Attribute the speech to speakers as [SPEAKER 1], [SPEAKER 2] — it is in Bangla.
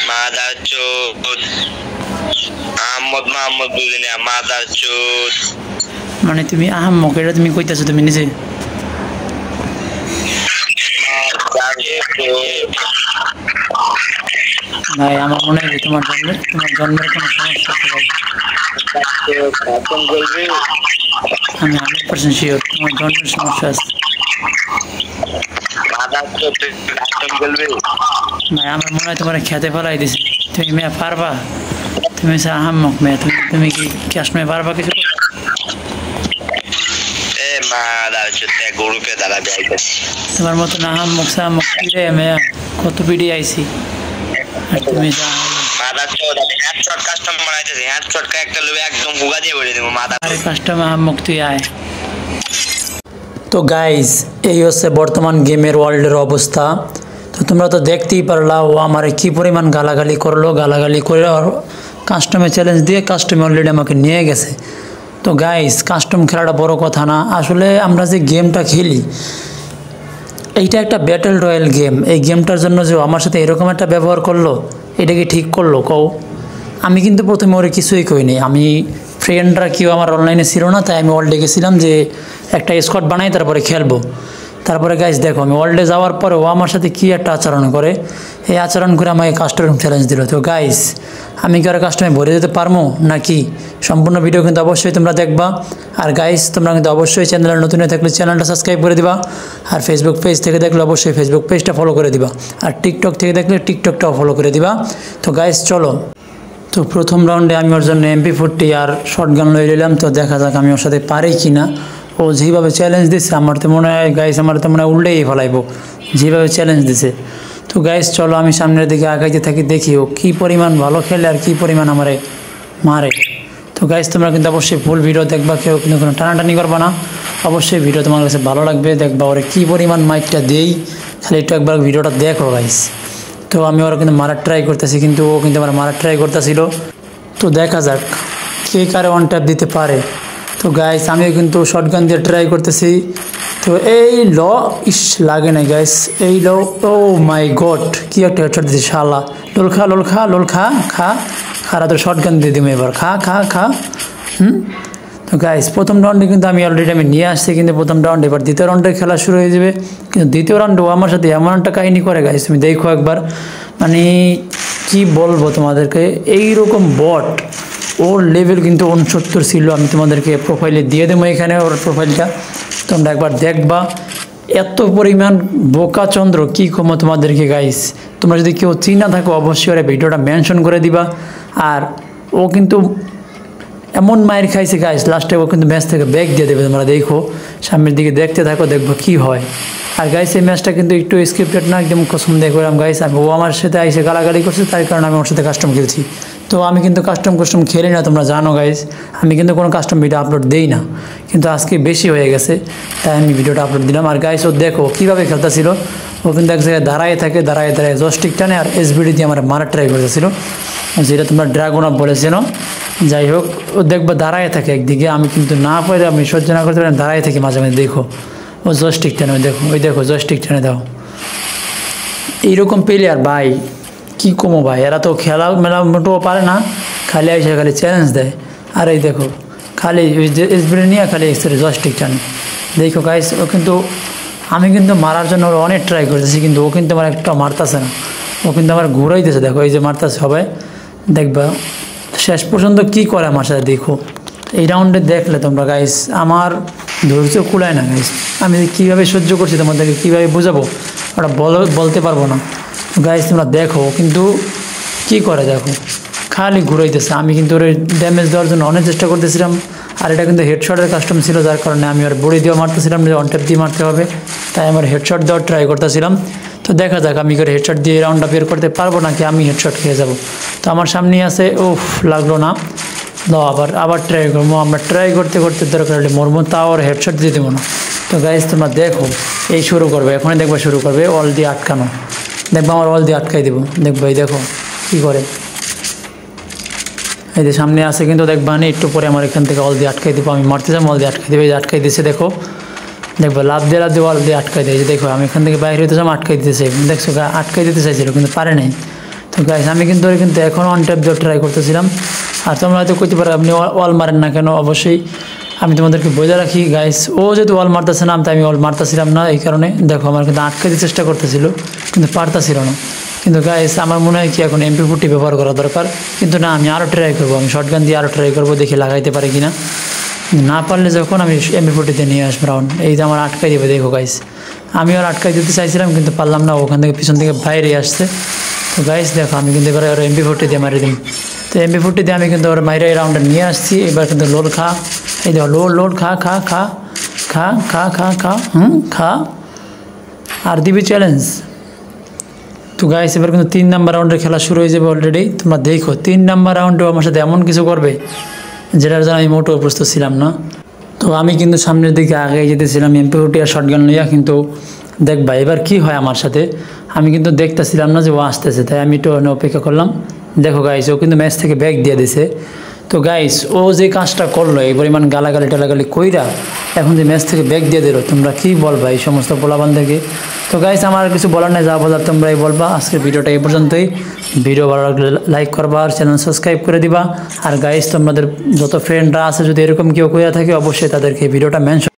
[SPEAKER 1] মাদারচোদ আহমদ বুঝি না মাদারচোদ
[SPEAKER 2] মানে তুমি আহম্মক এটা তুমি কইতাছো তুমি নিজে ভাই আমার মনে হয় তোমার জন্মের কোনো সমস্যা আছে ভাই আমি 100% শিওর তোমার জন্মের সমস্যা আছে ভাই আমার মনে হয় তোমার খেতে ফেলাই দিছে তুমি মেয়ে পারবা তুমি আহম্মক মেয়ে তুমি কি ক্যাশ মেয়ে পারবা কিছু তোমার মতো আহম্মক সাহম্মক রে মেয়ে কত পিড়ি আইছি আর তুমি তো গাইজ এই হচ্ছে বর্তমান গেমের ওয়ার্ল্ডের অবস্থা তো তোমরা তো দেখতেই পারলা ও আমার কি পরিমাণ গালাগালি করলো গালাগালি করে কাস্টমে চ্যালেঞ্জ দিয়ে কাস্টমে অলরেডি আমাকে নিয়ে গেছে তো গাইজ কাস্টম খেলাটা বড় কথা না আসলে আমরা যে গেমটা খেলি এইটা একটা ব্যাটেল রয়্যাল গেম এই গেমটার জন্য যে আমার সাথে এরকম একটা ব্যবহার করলো এটা কি ঠিক করলো কও আমি কিন্তু প্রথমে ওরে কিছুই কইনি আমি ফ্রেন্ডরা কেউ আমার অনলাইনে ছিল না তাই আমি ওয়ার্ল্ডে গেছিলাম যে একটা স্কোয়াড বানাই তারপরে খেলবো তারপরে গাইজ দেখো আমি ওয়ার্ল্ডে যাওয়ার পরে ও আমার সাথে কী একটা আচরণ করে এই আচরণ করে আমাকে কাস্টম চ্যালেঞ্জ দিল তো গাইজ আমি কি আর কাস্টমে ভরে দিতে পারবো নাকি সম্পূর্ণ ভিডিও কিন্তু অবশ্যই তোমরা দেখবা আর গাইজ তোমরা কিন্তু অবশ্যই চ্যানেলের নতুন হয়ে থাকলে চ্যানেলটা সাবস্ক্রাইব করে দিবা আর ফেসবুক পেজ থেকে দেখলে অবশ্যই ফেসবুক পেজটা ফলো করে দিবা আর টিকটক থেকে দেখলে টিকটকটাও ফলো করে দিবা তো গাইজ চলো তো প্রথম রাউন্ডে আমি ওর জন্য MP40 আর শর্টগান লয়ে নিলাম তো দেখা যাক আমি ওর সাথে পারি কি না ও যেভাবে চ্যালেঞ্জ দিচ্ছে আমার তো মনে হয় গাইজ আমার তো মনে হয় উল্টেই ফেলাইবো যেভাবে চ্যালেঞ্জ দিছে তো গাইজ চলো আমি সামনের দিকে আগাইতে থাকি দেখি ও কী পরিমাণ ভালো খেলে আর কী পরিমাণ আমারে মারে তো গাইজ তোমরা কিন্তু অবশ্যই ফুল ভিডিও দেখবা কেউ কিন্তু কোনো টানাটানি করবা না অবশ্যই ভিডিও তোমার কাছে ভালো লাগবে দেখবা ওরে কী পরিমাণ মাইকটা দেই খালি একটু একবার ভিডিওটা দেখো গাইজ তো আমি ওরা কিন্তু মারার ট্রাই করতেছি কিন্তু ও কিন্তু আমার মারার ট্রাই করতেছিল তো দেখা যাক কে কারে ওয়ান ট্যাপ দিতে পারে তো গাইস আমিও কিন্তু শর্টগান দিয়ে ট্রাই করতেছি তো এই ইস লাগে না গাইস এই ও মাই গড কি একটা হেডশট দিছি শালা লোল খা খারা তো শর্টগান দিয়ে দিম এবার খা তো গাইস প্রথম রাউন্ডে কিন্তু আমি অলরেডি নিয়ে আসছি কিন্তু প্রথম রাউন্ড এবার দ্বিতীয় রাউন্ডে খেলা শুরু হয়ে যাবে কিন্তু দ্বিতীয় রাউন্ডে ও আমার সাথে এমন একটা কাহিনী করে গাইস তুমি দেখো একবার মানে কি বলবো তোমাদেরকে এইরকম বট ওর লেভেল কিন্তু 69 ছিল আমি তোমাদেরকে প্রোফাইলে দিয়ে দেবো এখানে ওর প্রোফাইলটা তোমরা একবার দেখবা এত পরিমাণ বোকাচন্দ্র কী কমো তোমাদেরকে গাইস তোমরা যদি কেউ চিনা থাকো অবশ্যই ওরা ভিডিওটা মেনশন করে দিবা আর ও কিন্তু এমন মায়ের খাইছে গাইস লাস্টে ও কিন্তু ম্যাচ থেকে ব্যাক দিয়ে দেবে তোমরা দেখো সামনের দিকে দেখতে থাকো দেখবো কি হয় আর গাইস এই ম্যাচটা কিন্তু একটু স্ক্রিপ্টেড না একদম কসম দিয়ে করলাম গাইস ও আমার সাথে আইসে গালাগালি করছে তার কারণে আমি ওর সাথে কাস্টম খেলছি তো আমি কিন্তু কাস্টম খেলি না তোমরা জানো গাইস আমি কিন্তু কোনো কাস্টম ভিডিও আপলোড দেই না কিন্তু আজকে বেশি হয়ে গেছে তাই আমি ভিডিওটা আপলোড দিলাম আর গাইস ও দেখো কীভাবে খেলতেছিল ও কিন্তু এক জায়গায় দাঁড়ায় জস্টিক টানে আর SBD দিয়ে আমার মারার ট্রাই করতেছিল যেটা তোমরা ড্রাগন আপ বলেছিল যাই হোক ও দেখবো দাঁড়ায় থাকে একদিকে আমি কিন্তু না পারে আমি সহ্য না করতে পারি দাঁড়ায় থাকি মাঝে মাঝে দেখো ও জস্টিক টানে ওই দেখো জস্টিক টানে দাও এইরকম প্লেয়ার ভাই কী কমো ভাই এরা তো খেলা মেলা মোটেও পারে না খালি আইসে খালি চ্যালেঞ্জ দেয় আর এই দেখো খালি ওই যে SBD নিয়ে খালি জস্টিক টানে দেখো গাইস ও কিন্তু আমি কিন্তু মারার জন্য ওর অনেক ট্রাই করতেছি কিন্তু ও কিন্তু আমার একটা মারতেছে না ও কিন্তু আমার ঘুরাইতেছে দেখো এই যে মারতেছে সবাই দেখবা শেষ পর্যন্ত কি করে আমার সাথে দেখো এই রাউন্ডে দেখলে তোমরা গাইস আমার ধৈর্য কুলায় না গাইস আমি কীভাবে সহ্য করছি তোমাদেরকে কীভাবে বোঝাবো ওটা বলতে পারবো না গাইস তোমরা দেখো কিন্তু কি করে দেখো খালি ঘুরাইতেছে আমি কিন্তু ওর ড্যামেজ দেওয়ার জন্য অনেক চেষ্টা করতেছিলাম আর এটা কিন্তু হেডশটের কাস্টম ছিল যার কারণে আমি ওর বড়ি দিয়ে মারতেছিলাম যে অন ট্যাপ দিয়ে মারতে হবে তাই আমার হেডশট দেওয়ার ট্রাই করতেছিলাম তো দেখা যাক আমি করে হেডশট দিয়ে রাউন্ডটা বের করতে পারবো নাকি আমি হেডশট খেয়ে যাব তো আমার সামনেই আছে লাগলো না দাও আবার ট্রাই করবো আমরা ট্রাই করতে দরকার হলে মরবো তাও আর হেডশট দিয়ে দেবো না তো গাইস তোমরা দেখো এই শুরু করবে এখনই দেখবা শুরু করবে অল দিয়ে আটকানো দেখবো আমার অল দিয়ে আটকাই দেবো দেখবো এই দেখো কী করে এই যে সামনে আসে কিন্তু দেখবা না একটু পরে আমার এখান থেকে অল দিয়ে আটকাই দেবো আমি মারতে যাবো অল দিয়ে আটকাই দেবে আটকাই দিয়েছে দেখো দেখবো লাভ দিয়ে অল দিয়ে আটকাই দিয়েছে দেখো আমি এখান থেকে বাইরে হতে যাবো আটকাই দিতেছে দেখছো আটকাই দিতে চাইছিল কিন্তু পারে নাই তো তো গাইস আমি কিন্তু এখন অন ট্যাপ দিয়ে ট্রাই করতেছিলাম। আর তোমরা হয়তো কইতে পারো আপনি ওয়াল মারেন না কেন, অবশ্যই আমি তোমাদেরকে বলে রাখি গাইস, ও যেহেতু ওয়াল মারতেছে না তাই আমি ওয়াল মারতেছিলাম না, এই কারণে দেখো আমার কিন্তু আটকাতে চেষ্টা করতেছিল কিন্তু পারতাছিল না। কিন্তু গাইস আমার মনে হয় কি এখন MP40 ব্যবহার করা দরকার, কিন্তু না আমি আরও ট্রাই করবো, আমি শর্টগান দিয়ে আরও ট্রাই করবো, দেখি লাগাইতে পারি কিনা। না পারলে যখন আমি MP40 নিয়ে আসবো রাউন্ড, এই যে আমার আটকাই দেবে দেখো গাইস। আমি আর আটকাই দিতে চাইছিলাম কিন্তু পারলাম না, ওখান থেকে পিছন থেকে বাইরে আসছে। তো গাইস দেখো আমি কিন্তু এবার MP40 দিয়ে মারি দিই। তো MP40 দিয়ে আমি কিন্তু ওর মাইরে এই রাউন্ডে নিয়ে আসছি। এবার কিন্তু লোল খা, এই দেখো লোল খা খা খা খা খা খা খা খা, আর দিবি চ্যালেঞ্জ। তো গাইস এবার কিন্তু 3 নাম্বার রাউন্ডের খেলা শুরু হয়ে যাবে অলরেডি। তোমরা দেখো 3 নাম্বার রাউন্ডেও আমার সাথে এমন কিছু করবে যেটার জন্য আমি মোটেও প্রস্তুত ছিলাম না। তো আমি কিন্তু সামনের দিকে আগে যেতেছিলাম MP40 আর শটগান লইয়া, কিন্তু দেখবা এবার কি হয় আমার সাথে। আমি কিন্তু দেখতেছিলাম না যে ও আসতেছে, তাই আমি একটু অপেক্ষা করলাম। দেখো গাইস ও কিন্তু ম্যাচ থেকে ব্যাক দিয়ে দিছে। তো গাইস ও যে কাজটা করলো, এই পরিমাণ গালাগালি টালাগালি কইরা এখন যে ম্যাচ থেকে ব্যাক দিয়ে দিল, তোমরা কি বলবা এই সমস্ত পোলাবানদেরকে? তো গাইস আমার আর কিছু বলার নেই, যা বলার তোমরাই বলবা। আজকের ভিডিওটা এই পর্যন্তই। ভিডিও ভালো লাগলে লাইক করবা আর চ্যানেল সাবস্ক্রাইব করে দিবা। আর গাইস তোমাদের যত ফ্রেন্ডরা আছে যদি এরকম কেউ কইয়া থাকে অবশ্যই তাদেরকে ভিডিওটা মেনশন